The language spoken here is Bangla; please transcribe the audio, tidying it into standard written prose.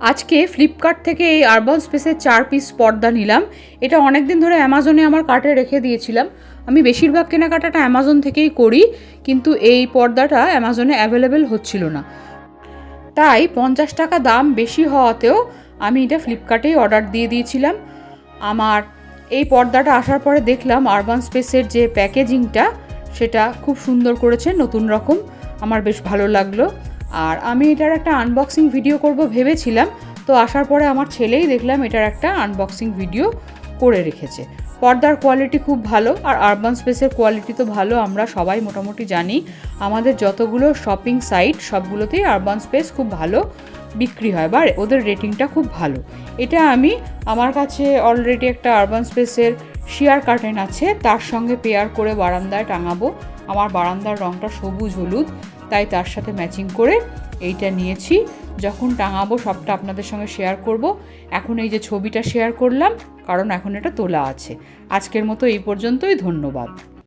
আজকে ফ্লিপকার্ট থেকে এই আরবান স্পেসের 4 পিস পর্দা নিলাম। এটা অনেক দিন ধরে অ্যামাজনে আমার কার্টে রেখে দিয়েছিলাম। আমি বেশিরভাগ কেনাকাটাটা অ্যামাজন থেকেই করি, কিন্তু এই পর্দাটা অ্যামাজনে অ্যাভেলেবেল হচ্ছিল না, তাই 50 টাকা দাম বেশি হওয়াতেও আমি এটা ফ্লিপকার্টেই অর্ডার দিয়ে দিয়েছিলাম। আমার এই পর্দাটা আসার পরে দেখলাম আরবান স্পেসের যে প্যাকেজিংটা সেটা খুব সুন্দর করেছে, নতুন রকম। আমার বেশ ভালো লাগলো। আর আমি এটার একটা আনবক্সিং ভিডিও করব ভেবেছিলাম, তো আসার পরে আমার ছেলেই দেখলাম এটার একটা আনবক্সিং ভিডিও করে রেখেছে। পর্দার কোয়ালিটি খুব ভালো, আর আরবান স্পেসের কোয়ালিটি তো ভালো, আমরা সবাই মোটামুটি জানি। আমাদের যতগুলো শপিং সাইট সবগুলোতেই আরবান স্পেস খুব ভালো বিক্রি হয়, বা ওদের রেটিংটা খুব ভালো। এটা আমি আমার কাছে অলরেডি একটা আরবান স্পেসের শিয়ার কার্টেন আছে, তার সঙ্গে পেয়ার করে বারান্দায় টাঙাবো। আমার বারান্দার রঙটা সবুজ হলুদ, তাই তার সাথে ম্যাচিং করে এইটা নিয়েছি। যখন টাঙাবো সবটা আপনাদের সঙ্গে শেয়ার করব। এখন এই যে ছবিটা শেয়ার করলাম, কারণ এখন এটা তোলা আছে। আজকের মতো এই পর্যন্তই, ধন্যবাদ।